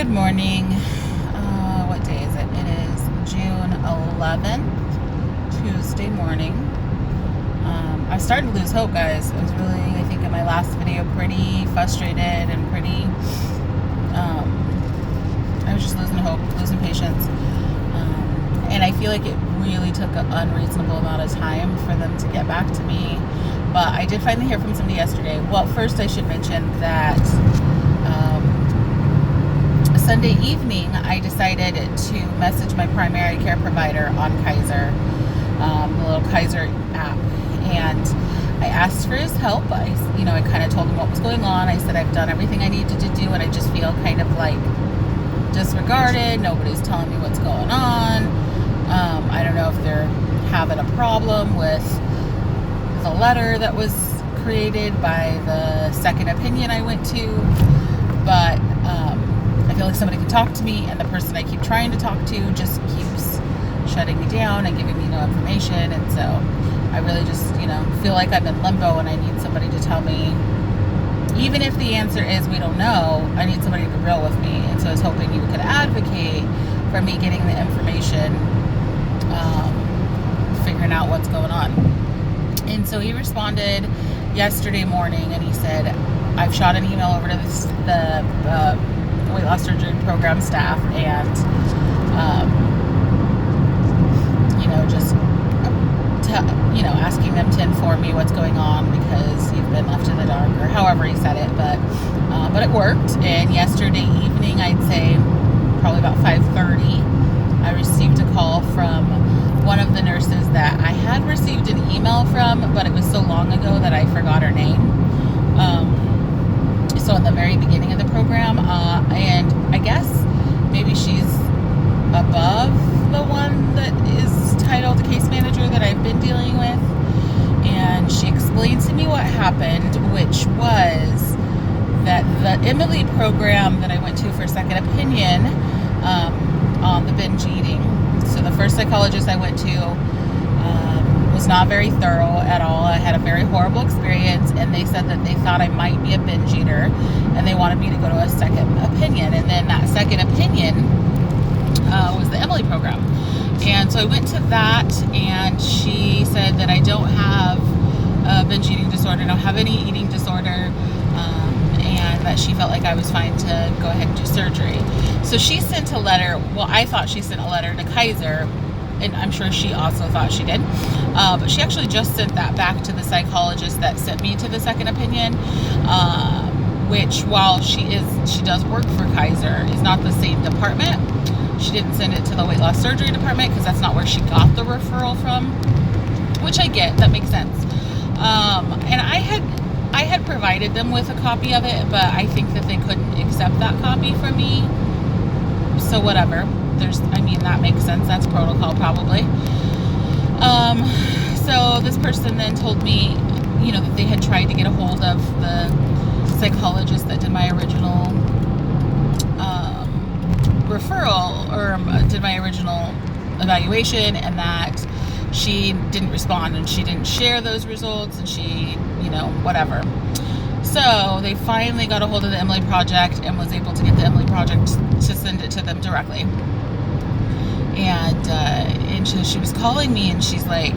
Good morning. What day is it? It is June 11th, Tuesday morning. I started to lose hope, guys. I was really, I think in my last video, pretty frustrated and pretty, I was just losing hope, losing patience. And I feel like it really took an unreasonable amount of time for them to get back to me. But I did finally hear from somebody yesterday. Well, first I should mention that Sunday evening, I decided to message my primary care provider on Kaiser, the little Kaiser app, and I asked for his help. I kind of told him what was going on. I said I've done everything I needed to do, and I just feel kind of like disregarded. Nobody's telling me what's going on. I don't know if they're having a problem with the letter that was created by the second opinion I went to, but I feel like somebody can talk to me, and the person I keep trying to talk to just keeps shutting me down and giving me no information. And so I really just, feel like I'm in limbo, and I need somebody to tell me, even if the answer is we don't know, I need somebody to be real with me. And so I was hoping you could advocate for me getting the information, figuring out what's going on. And so he responded yesterday morning, and he said, I've shot an email over to the weight loss surgery program staff, and just asking them to inform me what's going on because you've been left in the dark, or however he said it. But it worked. And yesterday evening, I'd say probably about 5:30, I received a call from one of the nurses that I had received an email from, but it was so long ago that I forgot her name. So in the very beginning of the program, and I guess maybe she's above the one that is titled case manager that I've been dealing with. And she explained to me what happened, which was that the Emily program that I went to for second opinion on the binge eating. So the first psychologist I went to was not very thorough at all. I had a very horrible experience, and they said that they thought I might be a binge eater, and they wanted me to go to a second opinion. And then that second opinion was the Emily program. And so I went to that, and she said that I don't have a binge eating disorder, I don't have any eating disorder, and that she felt like I was fine to go ahead and do surgery. So she sent a letter. Well, I thought she sent a letter to Kaiser, and I'm sure she also thought she did, but she actually just sent that back to the psychologist that sent me to the second opinion, which, while she does work for Kaiser, is not the same department. She didn't send it to the weight loss surgery department because that's not where she got the referral from, which I get, that makes sense. And I had provided them with a copy of it, but I think that they couldn't accept that copy from me. So whatever. That makes sense. That's protocol probably. So this person then told me, that they had tried to get a hold of the psychologist that did my original referral, or did my original evaluation, and that she didn't respond, and she didn't share those results, and she, whatever. So they finally got a hold of the Emily Project and was able to get the Emily Project to send it to them directly. And she was calling me, and she's like,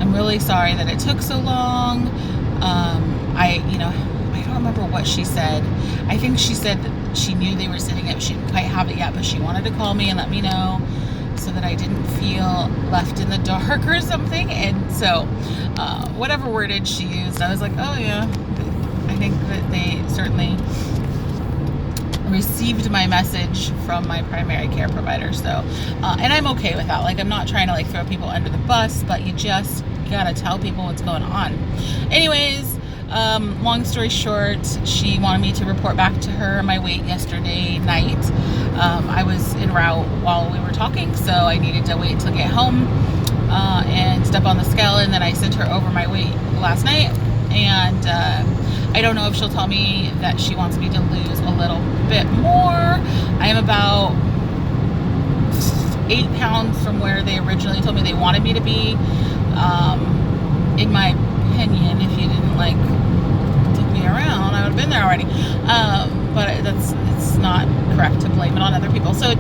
I'm really sorry that it took so long. I don't remember what she said. I think she said that she knew they were sending it. She didn't quite have it yet, but she wanted to call me and let me know so that I didn't feel left in the dark or something. And so whatever wordage she used, I was like, oh yeah, I think that they certainly received my message from my primary care provider. So and I'm okay with that. Like, I'm not trying to throw people under the bus, but you just gotta tell people what's going on. Anyways, long story short, she wanted me to report back to her my weight yesterday night. I was en route while we were talking, so I needed to wait till get home and step on the scale, and then I sent her over my weight last night. And I don't know if she'll tell me that she wants me to lose a little bit more. I am about 8 pounds from where they originally told me they wanted me to be. In my opinion, if you didn't take me around, I would have been there already. But it's not correct to blame it on other people. So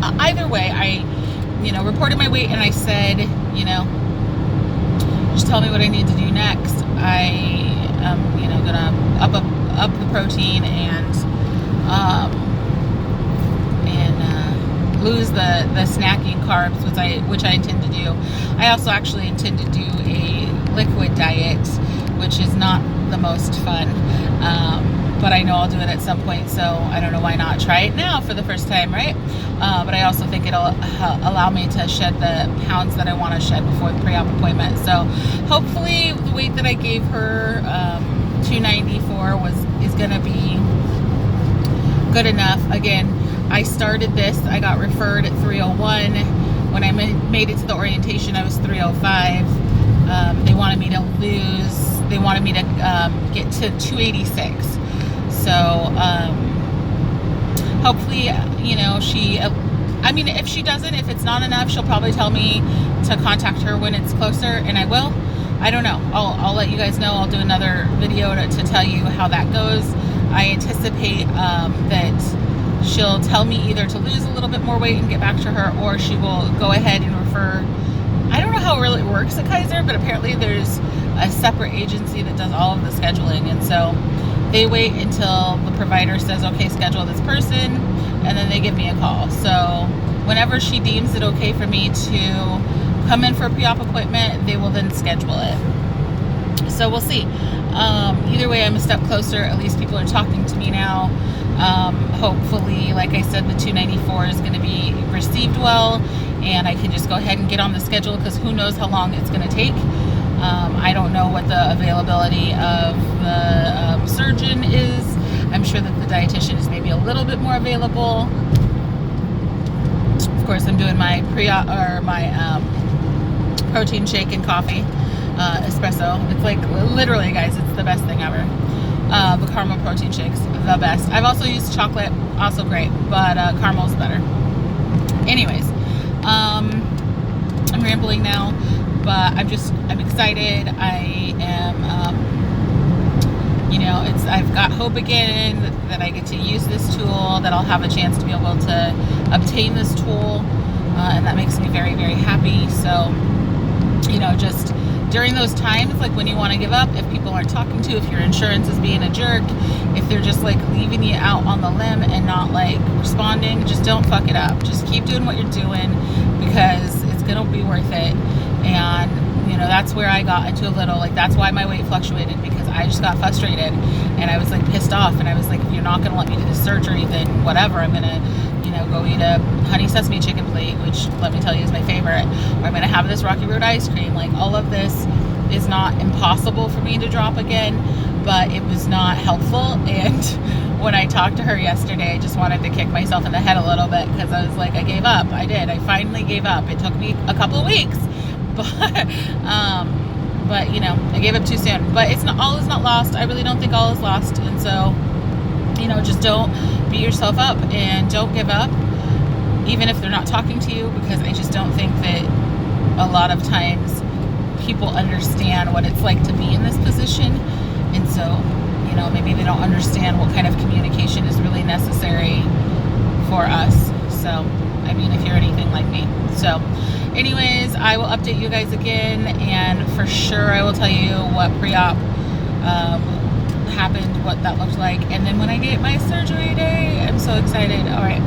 either way, I, reported my weight and I said, just tell me what I need to do next. I am, gonna up the protein and lose the snacking carbs, which I intend to do. I also actually intend to do a liquid diet, which is not the most fun, but I know I'll do it at some point, so I don't know why not try it now for the first time, right? But I also think it'll allow me to shed the pounds that I want to shed before the pre-op appointment. So hopefully the weight that I gave her, 294, is going to be good enough. Again, I started this, I got referred at 301. When I made it to the orientation, I was 305. They wanted me to get to 286. So hopefully, if she doesn't, if it's not enough, she'll probably tell me to contact her when it's closer, and I will. I don't know. I'll let you guys know. I'll do another video to tell you how that goes. I anticipate that she'll tell me either to lose a little bit more weight and get back to her, or she will go ahead and refer. I don't know how it really works at Kaiser, but apparently there's a separate agency that does all of the scheduling, and so they wait until the provider says, okay, schedule this person, and then they give me a call. So whenever she deems it okay for me to come in for a pre-op appointment, they will then schedule it. So we'll see. Either way, I'm a step closer. At least people are talking to me now. Hopefully, like I said, the 294 is going to be received well, and I can just go ahead and get on the schedule, because who knows how long it's going to take. I don't know what the availability of the surgeon is. I'm sure that the dietitian is maybe a little bit more available. Of course, I'm doing my protein shake and coffee, espresso. It's like, literally, guys, it's the best thing ever. The caramel protein shakes, the best. I've also used chocolate, also great, but caramel's better. Anyways, I'm rambling now, but I'm excited. I am, I've got hope again that I get to use this tool, that I'll have a chance to be able to obtain this tool, and that makes me very, very happy. So, just during those times, like when you want to give up, if people aren't talking to you, if your insurance is being a jerk, if they're just like leaving you out on the limb and not like responding, just don't fuck it up. Just keep doing what you're doing, because it's going to be worth it. And, that's where I got into a little, like, that's why my weight fluctuated, because I just got frustrated and I was like pissed off, and I was like, if you're not going to let me do this surgery, then whatever, I'm going to, go eat a honey sesame chicken plate, which, let me tell you, is my favorite, or I'm going to have this Rocky Road ice cream. Like, all of this is not impossible for me to drop again, but it was not helpful. And when I talked to her yesterday, I just wanted to kick myself in the head a little bit, because I was like, I gave up. I did. I finally gave up. It took me a couple of weeks, but I gave up too soon. But all is not lost. I really don't think all is lost. And so, just don't beat yourself up and don't give up, even if they're not talking to you, because I just don't think that a lot of times people understand what it's like to be in this position. And so, maybe they don't understand what kind of communication is really necessary for us. So, if you're anything like me. So, anyways, I will update you guys again, and for sure I will tell you what pre-op happened, what that looked like, and then when I get my surgery day, I'm so excited. All right.